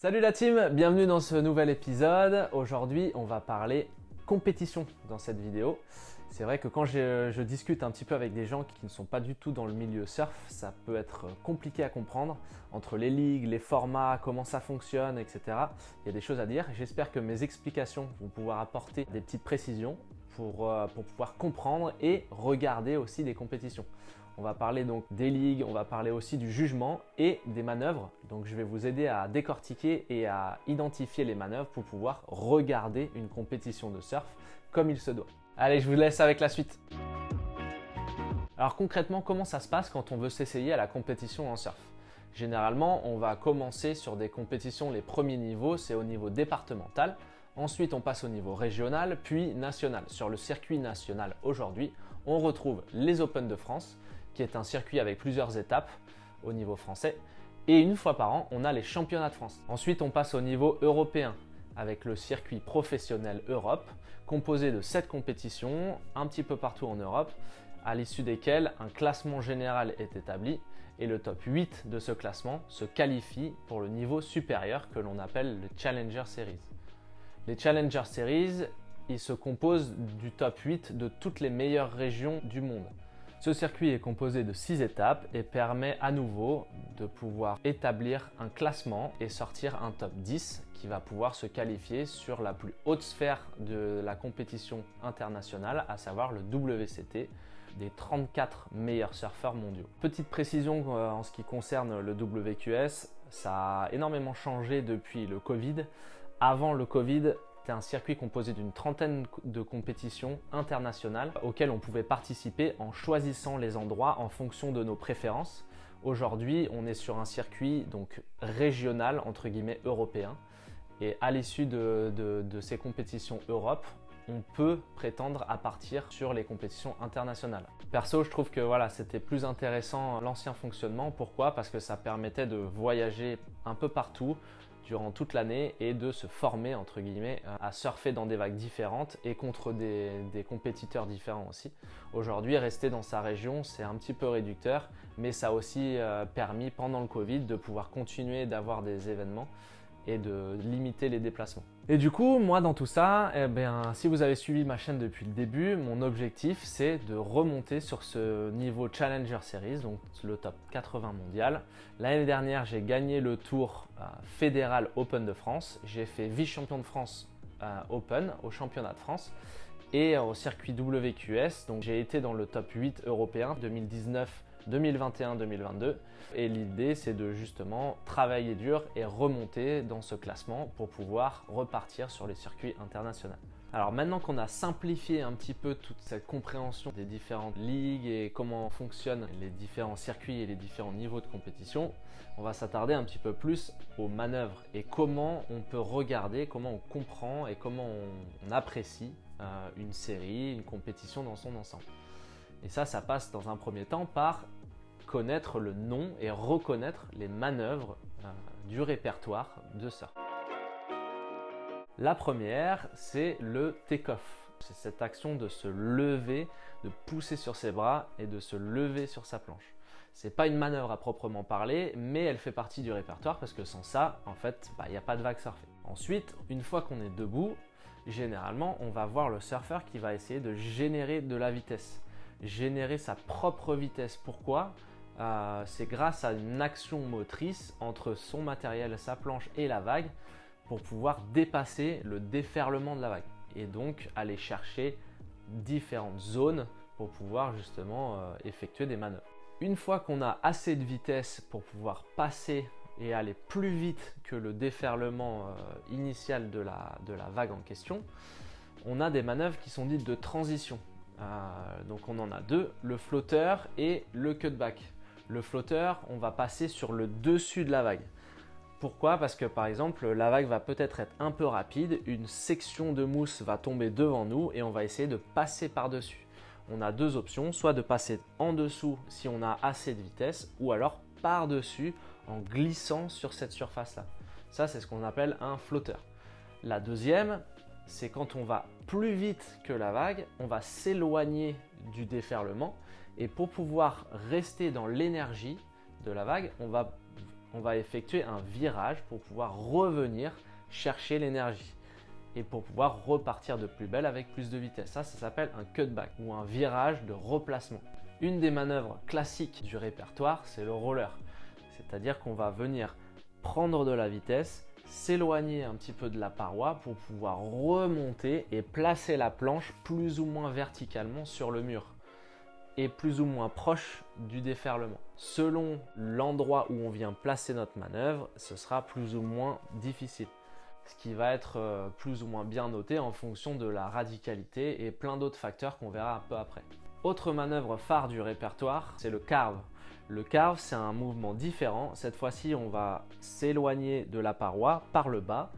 Salut la team, bienvenue dans ce nouvel épisode. Aujourd'hui, on va parler compétition dans cette vidéo. C'est vrai que quand je discute un petit peu avec des gens qui ne sont pas du tout dans le milieu surf, ça peut être compliqué à comprendre entre les ligues, les formats, comment ça fonctionne, etc. Il y a des choses à dire. J'espère que mes explications vont pouvoir apporter des petites précisions pour pouvoir comprendre et regarder aussi des compétitions. On va parler donc des ligues, on va parler aussi du jugement et des manœuvres. Donc je vais vous aider à décortiquer et à identifier les manœuvres pour pouvoir regarder une compétition de surf comme il se doit. Allez, je vous laisse avec la suite. Alors concrètement, comment ça se passe quand on veut s'essayer à la compétition en surf? Généralement, on va commencer sur des compétitions, les premiers niveaux, c'est au niveau départemental. Ensuite, on passe au niveau régional, puis national. Sur le circuit national aujourd'hui, on retrouve les Open de France, qui est un circuit avec plusieurs étapes au niveau français. Et une fois par an, on a les championnats de France. Ensuite, on passe au niveau européen avec le circuit professionnel Europe, composé de 7 compétitions un petit peu partout en Europe, à l'issue desquelles un classement général est établi et le top 8 de ce classement se qualifie pour le niveau supérieur que l'on appelle le Challenger Series. Les Challenger Series, ils se composent du top 8 de toutes les meilleures régions du monde. Ce circuit est composé de 6 étapes et permet à nouveau de pouvoir établir un classement et sortir un top 10 qui va pouvoir se qualifier sur la plus haute sphère de la compétition internationale, à savoir le WCT, des 34 meilleurs surfeurs mondiaux. Petite précision en ce qui concerne le WQS, ça a énormément changé depuis le Covid. Avant le Covid, c'était un circuit composé d'une trentaine de compétitions internationales auxquelles on pouvait participer en choisissant les endroits en fonction de nos préférences. Aujourd'hui, on est sur un circuit donc régional, entre guillemets européen. Et à l'issue de ces compétitions Europe, on peut prétendre à partir sur les compétitions internationales. Perso, je trouve que voilà, c'était plus intéressant l'ancien fonctionnement. Pourquoi? Parce que ça permettait de voyager un peu partout durant toute l'année et de se former entre guillemets à surfer dans des vagues différentes et contre des compétiteurs différents aussi. Aujourd'hui, rester dans sa région, c'est un petit peu réducteur, mais ça a aussi permis pendant le Covid de pouvoir continuer d'avoir des événements et de limiter les déplacements. Et du coup, moi dans tout ça, si vous avez suivi ma chaîne depuis le début, mon objectif c'est de remonter sur ce niveau Challenger Series, donc le top 80 mondial. L'année dernière, j'ai gagné le tour fédéral Open de France. J'ai fait vice-champion de France Open au championnat de France et au circuit WQS. Donc j'ai été dans le top 8 européen 2019, 2021, 2022 et l'idée c'est de justement travailler dur et remonter dans ce classement pour pouvoir repartir sur les circuits internationaux. Alors maintenant qu'on a simplifié un petit peu toute cette compréhension des différentes ligues et comment fonctionnent les différents circuits et les différents niveaux de compétition, on va s'attarder un petit peu plus aux manœuvres et comment on peut regarder, comment on comprend et comment on apprécie une série, une compétition dans son ensemble. Et ça passe dans un premier temps par connaître le nom et reconnaître les manœuvres du répertoire de surf. La première, c'est le take-off. C'est cette action de se lever, de pousser sur ses bras et de se lever sur sa planche. C'est pas une manœuvre à proprement parler, mais elle fait partie du répertoire parce que sans ça, en fait, il n'y a pas de vague surfée. Ensuite, une fois qu'on est debout, généralement, on va voir le surfeur qui va essayer de générer de la vitesse. Générer sa propre vitesse. Pourquoi? C'est grâce à une action motrice entre son matériel, sa planche et la vague pour pouvoir dépasser le déferlement de la vague et donc aller chercher différentes zones pour pouvoir justement effectuer des manœuvres. Une fois qu'on a assez de vitesse pour pouvoir passer et aller plus vite que le déferlement initial de la vague en question, on a des manœuvres qui sont dites de transition. Donc on en a deux, le flotteur et le cutback. Le flotteur, on va passer sur le dessus de la vague. Pourquoi? Parce que par exemple, la vague va peut-être être un peu rapide, une section de mousse va tomber devant nous et on va essayer de passer par-dessus. On a deux options, soit de passer en dessous si on a assez de vitesse, ou alors par-dessus en glissant sur cette surface-là. Ça, c'est ce qu'on appelle un flotteur. La deuxième, c'est quand on va plus vite que la vague, on va s'éloigner du déferlement et pour pouvoir rester dans l'énergie de la vague, on va on va effectuer un virage pour pouvoir revenir chercher l'énergie et pour pouvoir repartir de plus belle avec plus de vitesse. Ça s'appelle un cutback ou un virage de replacement. Une des manœuvres classiques du répertoire, c'est le roller. C'est-à-dire qu'on va venir prendre de la vitesse, s'éloigner un petit peu de la paroi pour pouvoir remonter et placer la planche plus ou moins verticalement sur le mur et plus ou moins proche du déferlement. Selon l'endroit où on vient placer notre manœuvre, ce sera plus ou moins difficile. Ce qui va être plus ou moins bien noté en fonction de la radicalité et plein d'autres facteurs qu'on verra un peu après. Autre manœuvre phare du répertoire, c'est le carve. Le carve, c'est un mouvement différent. Cette fois-ci, on va s'éloigner de la paroi par le bas,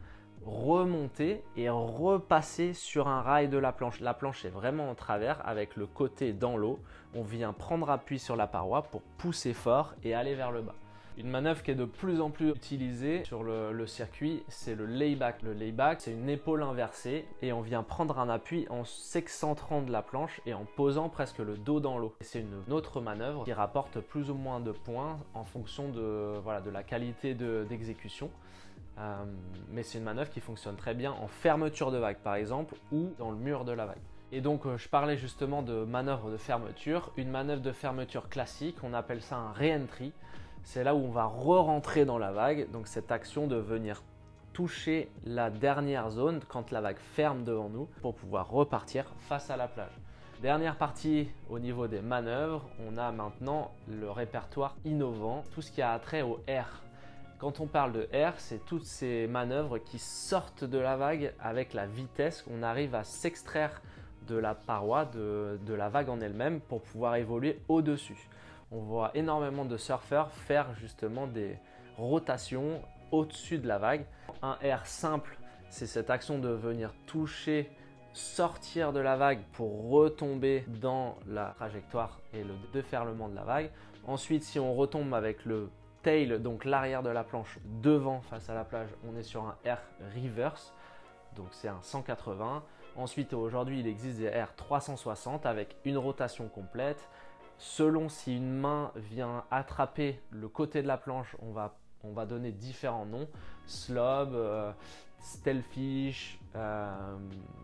remonter et repasser sur un rail de la planche. La planche est vraiment en travers avec le côté dans l'eau. On vient prendre appui sur la paroi pour pousser fort et aller vers le bas. Une manœuvre qui est de plus en plus utilisée sur le circuit, c'est le layback. Le layback, c'est une épaule inversée et on vient prendre un appui en s'excentrant de la planche et en posant presque le dos dans l'eau. C'est une autre manœuvre qui rapporte plus ou moins de points en fonction de la qualité d'exécution. Mais c'est une manœuvre qui fonctionne très bien en fermeture de vague par exemple ou dans le mur de la vague. Et donc je parlais justement de manœuvre de fermeture. Une manœuvre de fermeture classique, on appelle ça un re-entry. C'est là où on va re-rentrer dans la vague, donc cette action de venir toucher la dernière zone quand la vague ferme devant nous pour pouvoir repartir face à la plage. Dernière partie au niveau des manœuvres, on a maintenant le répertoire innovant, tout ce qui a trait au air. Quand on parle de air, c'est toutes ces manœuvres qui sortent de la vague avec la vitesse qu'on arrive à s'extraire de la paroi, de la vague en elle-même pour pouvoir évoluer au-dessus. On voit énormément de surfeurs faire justement des rotations au-dessus de la vague. Un air simple, c'est cette action de venir toucher, sortir de la vague pour retomber dans la trajectoire et le déferlement de la vague. Ensuite, si on retombe avec le tail, donc l'arrière de la planche devant face à la plage, on est sur un air reverse, donc c'est un 180. Ensuite, aujourd'hui, il existe des air 360 avec une rotation complète. Selon si une main vient attraper le côté de la planche, on va donner différents noms, slob, stellfish,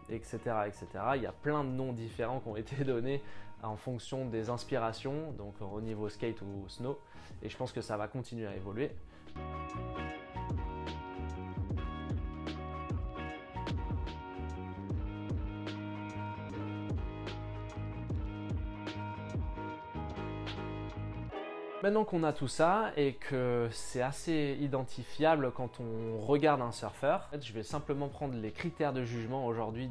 etc., etc. Il y a plein de noms différents qui ont été donnés en fonction des inspirations, donc au niveau skate ou snow, et je pense que ça va continuer à évoluer. Maintenant qu'on a tout ça et que c'est assez identifiable quand on regarde un surfeur, je vais simplement prendre les critères de jugement aujourd'hui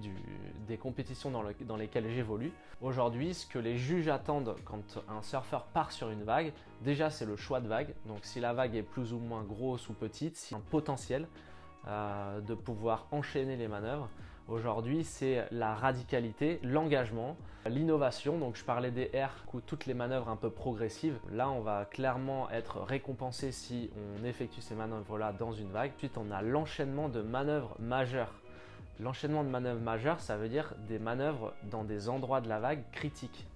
des compétitions dans lesquelles j'évolue. Aujourd'hui, ce que les juges attendent quand un surfeur part sur une vague, déjà c'est le choix de vague. Donc si la vague est plus ou moins grosse ou petite, si un potentiel de pouvoir enchaîner les manœuvres. Aujourd'hui, c'est la radicalité, l'engagement, l'innovation. Donc je parlais des airs, toutes les manœuvres un peu progressives. Là, on va clairement être récompensé si on effectue ces manœuvres-là dans une vague. Ensuite, on a l'enchaînement de manœuvres majeures. L'enchaînement de manœuvres majeures, ça veut dire des manœuvres dans des endroits de la vague critiques.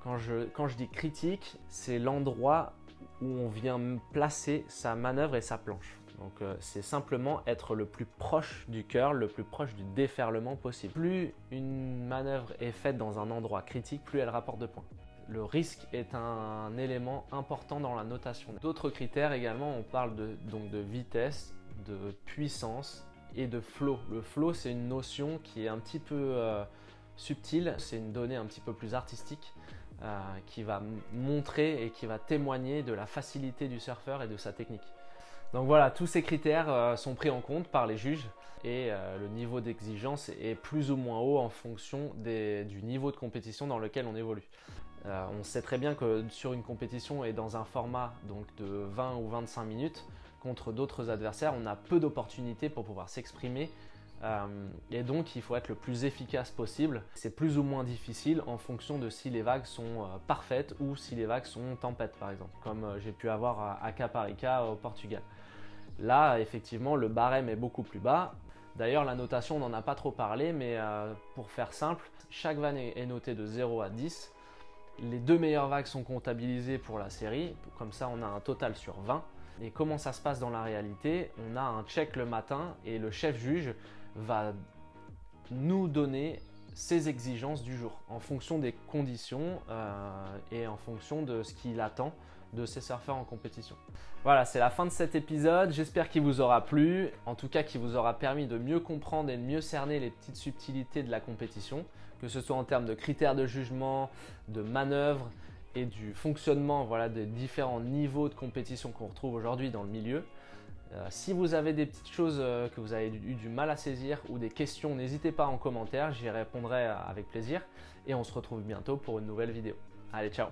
Quand je dis critique, c'est l'endroit où on vient placer sa manœuvre et sa planche. Donc c'est simplement être le plus proche du curl, le plus proche du déferlement possible. Plus une manœuvre est faite dans un endroit critique, plus elle rapporte de points. Le risque est un élément important dans la notation. D'autres critères également, on parle donc de vitesse, de puissance et de flow. Le flow, c'est une notion qui est un petit peu subtile, c'est une donnée un petit peu plus artistique qui va montrer et qui va témoigner de la facilité du surfeur et de sa technique. Donc voilà, tous ces critères sont pris en compte par les juges et le niveau d'exigence est plus ou moins haut en fonction du niveau de compétition dans lequel on évolue. On sait très bien que sur une compétition et dans un format donc, de 20 ou 25 minutes, contre d'autres adversaires, on a peu d'opportunités pour pouvoir s'exprimer et donc il faut être le plus efficace possible. C'est plus ou moins difficile en fonction de si les vagues sont parfaites ou si les vagues sont tempêtes par exemple, comme j'ai pu avoir à Caparica au Portugal. Là, effectivement, le barème est beaucoup plus bas. D'ailleurs, la notation, on n'en a pas trop parlé, mais pour faire simple, chaque vague est notée de 0 à 10. Les deux meilleures vagues sont comptabilisées pour la série. Comme ça, on a un total sur 20. Et comment ça se passe dans la réalité? On a un check le matin et le chef juge va nous donner ses exigences du jour en fonction des conditions et en fonction de ce qu'il attend de ces surfeurs en compétition. Voilà, c'est la fin de cet épisode. J'espère qu'il vous aura plu, en tout cas qu'il vous aura permis de mieux comprendre et de mieux cerner les petites subtilités de la compétition, que ce soit en termes de critères de jugement, de manœuvres et du fonctionnement des différents niveaux de compétition qu'on retrouve aujourd'hui dans le milieu. Si vous avez des petites choses que vous avez eu du mal à saisir ou des questions, n'hésitez pas en commentaire, j'y répondrai avec plaisir et on se retrouve bientôt pour une nouvelle vidéo. Allez, ciao!